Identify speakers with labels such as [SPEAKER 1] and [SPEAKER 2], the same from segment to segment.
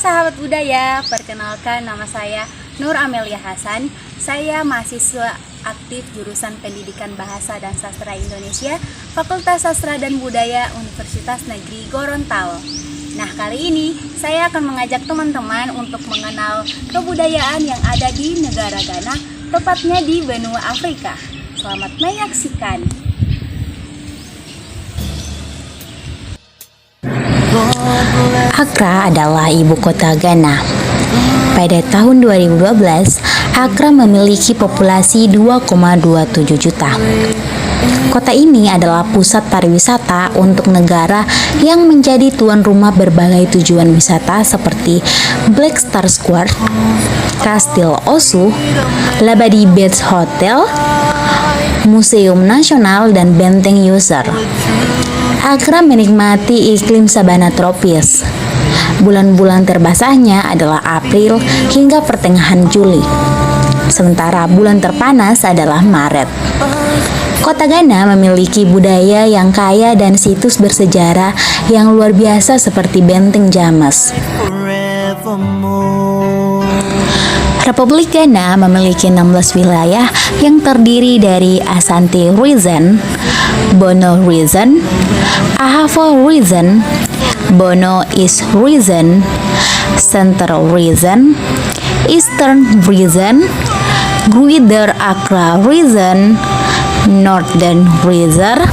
[SPEAKER 1] sahabat budaya, perkenalkan nama saya Nur Amelia Hasan. Saya mahasiswa aktif jurusan Pendidikan Bahasa dan Sastra Indonesia, Fakultas Sastra dan Budaya Universitas Negeri Gorontalo. Nah, kali ini saya akan mengajak teman-teman untuk mengenal kebudayaan yang ada di negara Ghana, tepatnya di benua Afrika. Selamat menyaksikan.
[SPEAKER 2] Accra adalah ibu kota Ghana. Pada tahun 2012, Accra memiliki populasi 2,27 juta. Kota ini adalah pusat pariwisata untuk negara yang menjadi tuan rumah berbagai tujuan wisata seperti Black Star Square, Kastil Osu, Labadi Beach Hotel, Museum Nasional, dan Benteng User. Accra menikmati iklim sabana tropis. Bulan-bulan terbasahnya adalah April hingga pertengahan Juli. Sementara bulan terpanas adalah Maret. Kota Ghana memiliki budaya yang kaya dan situs bersejarah yang luar biasa seperti Benteng James. Republik Ghana memiliki 16 wilayah yang terdiri dari Ashanti Region, Bono Region, Ahafo Region, Bono East Region, Central Region, Eastern Region, Greater Accra Region, Northern Region,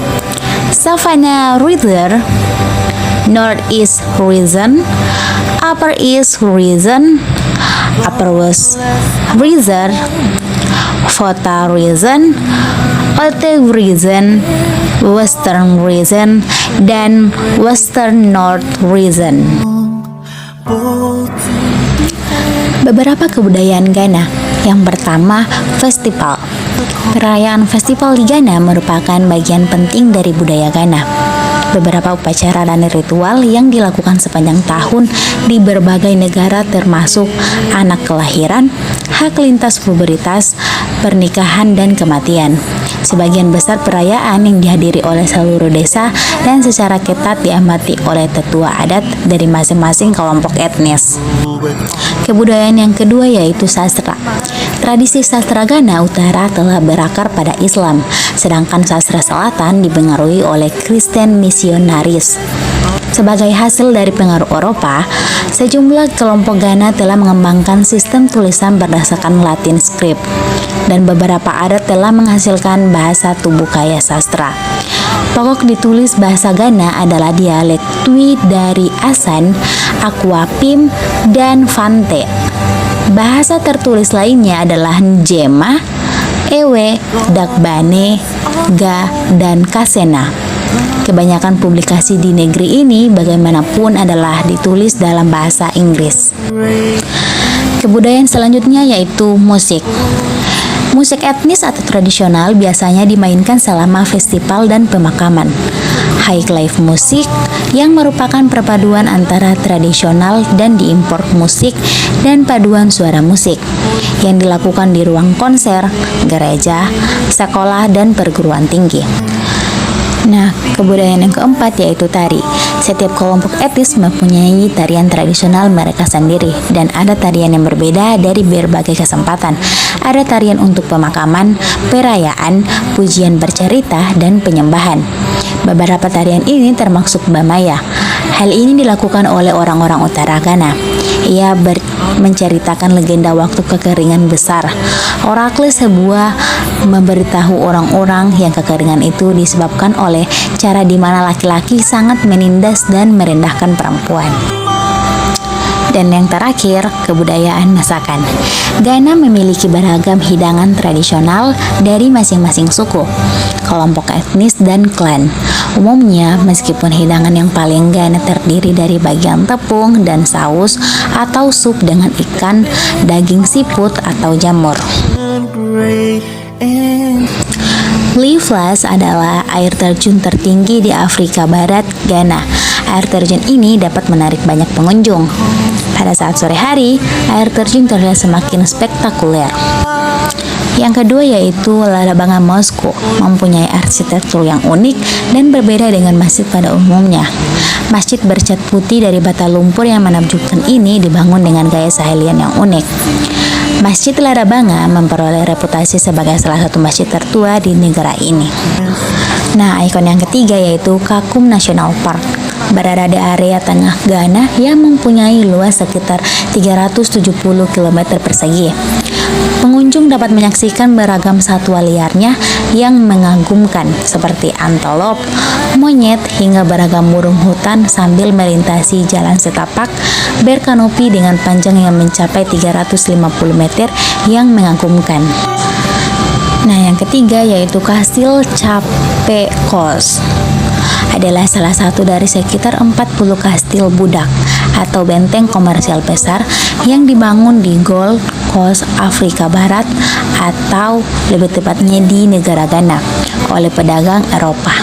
[SPEAKER 2] Savannah Region, Northeast Region, Upper East Region, Upper West Region, Volta Region, Otago Region, Western Region, dan Western North Region. Beberapa kebudayaan Ghana. Yang pertama, festival. Perayaan festival di Ghana merupakan bagian penting dari budaya Ghana. Beberapa upacara dan ritual yang dilakukan sepanjang tahun di berbagai negara termasuk anak kelahiran, hak lintas pubertas, pernikahan, dan kematian. Sebagian besar perayaan yang dihadiri oleh seluruh desa dan secara ketat diamati oleh tetua adat dari masing-masing kelompok etnis. Kebudayaan yang kedua yaitu sastra. Tradisi sastra Ghana Utara telah berakar pada Islam, sedangkan sastra Selatan dipengaruhi oleh Kristen misionaris. Sebagai hasil dari pengaruh Eropa, sejumlah kelompok Ghana telah mengembangkan sistem tulisan berdasarkan Latin script, dan beberapa adat telah menghasilkan bahasa tubuh kaya sastra. Pokok ditulis bahasa Ghana adalah dialek Twi dari Asan, Akuapim, dan Fante. Bahasa tertulis lainnya adalah Njema, Ewe, Dagbane, Ga, dan Kasena. Kebanyakan publikasi di negeri ini bagaimanapun adalah ditulis dalam bahasa Inggris. Kebudayaan selanjutnya yaitu musik. Musik etnis atau tradisional biasanya dimainkan selama festival dan pemakaman. High life musik yang merupakan perpaduan antara tradisional dan diimpor musik dan paduan suara musik yang dilakukan di ruang konser, gereja, sekolah, dan perguruan tinggi. Nah, kebudayaan yang keempat yaitu tari. Setiap kelompok etnis mempunyai tarian tradisional mereka sendiri dan ada tarian yang berbeda dari berbagai kesempatan. Ada tarian untuk pemakaman, perayaan, pujian bercerita, dan penyembahan. Beberapa tarian ini termasuk Bamaya. Hal ini dilakukan oleh orang-orang utara Ghana. Ia menceritakan legenda waktu kekeringan besar. Orakle sebuah memberitahu orang-orang yang kekeringan itu disebabkan oleh cara di mana laki-laki sangat menindas dan merendahkan perempuan. Dan yang terakhir, kebudayaan masakan. Ghana memiliki beragam hidangan tradisional dari masing-masing suku, kelompok etnis, dan klan. Umumnya, meskipun hidangan yang paling Ghana terdiri dari bagian tepung dan saus atau sup dengan ikan, daging siput, atau jamur. Leaflas adalah air terjun tertinggi di Afrika Barat, Ghana. Air terjun ini dapat menarik banyak pengunjung. Pada saat sore hari, air terjun terlihat semakin spektakuler. Yang kedua yaitu Ladabanga Moskow, mempunyai arsitektur yang unik dan berbeda dengan masjid pada umumnya. Masjid bercat putih dari bata lumpur yang menakjubkan ini dibangun dengan gaya Sahelian yang unik. Masjid Ladabanga memperoleh reputasi sebagai salah satu masjid tertua di negara ini. Nah, ikon yang ketiga yaitu Kakum National Park, berada di area tengah Ghana yang mempunyai luas sekitar 370 km persegi. Pengunjung dapat menyaksikan beragam satwa liarnya yang mengagumkan seperti antelop, monyet, hingga beragam burung hutan sambil melintasi jalan setapak berkanopi dengan panjang yang mencapai 350 meter yang mengagumkan. Nah, yang ketiga yaitu Kastil Chapekos, adalah salah satu dari sekitar 40 kastil budak atau benteng komersial besar yang dibangun di Gold Coast, Afrika Barat, atau lebih tepatnya di negara Ghana oleh pedagang Eropa.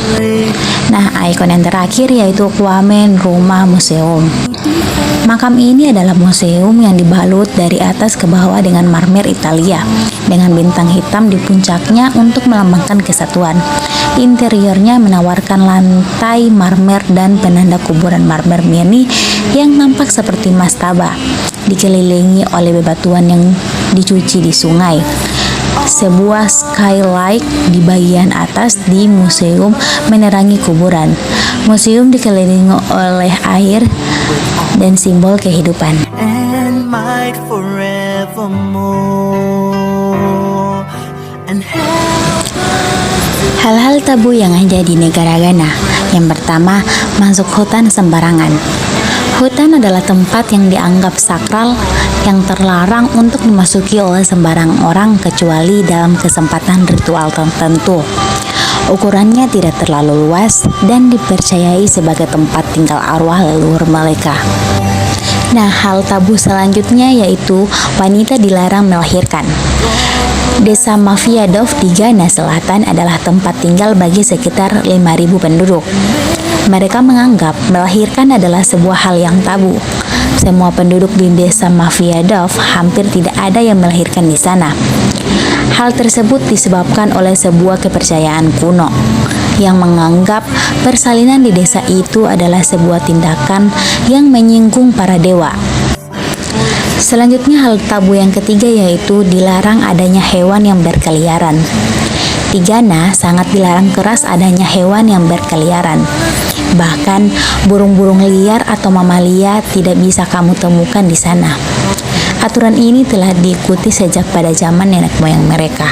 [SPEAKER 2] Nah, ikon yang terakhir yaitu Kwame Nkrumah Museum. Makam ini adalah museum yang dibalut dari atas ke bawah dengan marmer Italia dengan bintang hitam di puncaknya untuk melambangkan kesatuan. Interiornya menawarkan lantai marmer dan penanda kuburan marmer mini yang nampak seperti mastaba, dikelilingi oleh bebatuan yang dicuci di sungai. Sebuah skylight di bagian atas di museum menerangi kuburan. Museum dikelilingi oleh air dan simbol kehidupan.
[SPEAKER 3] And might forevermore. And
[SPEAKER 2] Hal-hal tabu yang ada di negara Ghana. Yang pertama, masuk hutan sembarangan. Hutan adalah tempat yang dianggap sakral yang terlarang untuk dimasuki oleh sembarang orang kecuali dalam kesempatan ritual tertentu. Ukurannya tidak terlalu luas dan dipercayai sebagai tempat tinggal arwah leluhur mereka. Nah, hal tabu selanjutnya yaitu wanita dilarang melahirkan. Desa Mafiadov di Ghana Selatan adalah tempat tinggal bagi sekitar 5.000 penduduk. Mereka menganggap melahirkan adalah sebuah hal yang tabu. Semua penduduk di desa Mafiadov hampir tidak ada yang melahirkan di sana. Hal tersebut disebabkan oleh sebuah kepercayaan kuno yang menganggap persalinan di desa itu adalah sebuah tindakan yang menyinggung para dewa. Selanjutnya, hal tabu yang ketiga yaitu dilarang adanya hewan yang berkeliaran. Di Ghana sangat dilarang keras adanya hewan yang berkeliaran. Bahkan burung-burung liar atau mamalia tidak bisa kamu temukan di sana. Aturan ini telah diikuti sejak pada zaman nenek moyang mereka.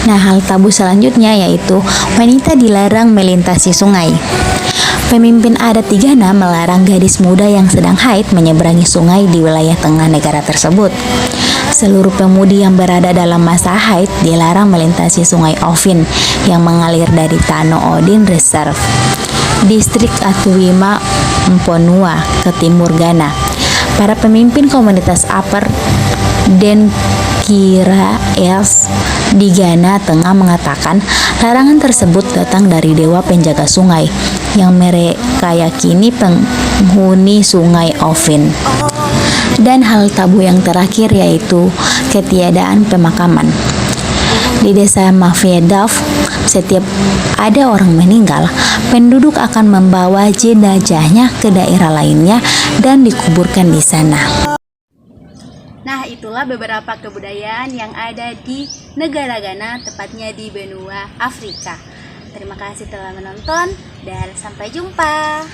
[SPEAKER 2] Nah, hal tabu selanjutnya yaitu wanita dilarang melintasi sungai. Pemimpin adat di Ghana melarang gadis muda yang sedang haid menyeberangi sungai di wilayah tengah negara tersebut. Seluruh pemudi yang berada dalam masa haid dilarang melintasi sungai Ovin yang mengalir dari Tano Odin Reserve, distrik Atuwima Mponua ke timur Ghana. Para pemimpin komunitas Upper Denkiraes di Ghana Tengah mengatakan larangan tersebut datang dari dewa penjaga sungai yang mereka yakini penghuni sungai Ovin. Dan hal tabu yang terakhir yaitu ketiadaan pemakaman. Di desa Mafiadov, setiap ada orang meninggal, penduduk akan membawa jenazahnya ke daerah lainnya dan dikuburkan di sana.
[SPEAKER 1] Nah, itulah beberapa kebudayaan yang ada di negara Ghana, tepatnya di benua Afrika. Terima kasih telah menonton dan sampai jumpa.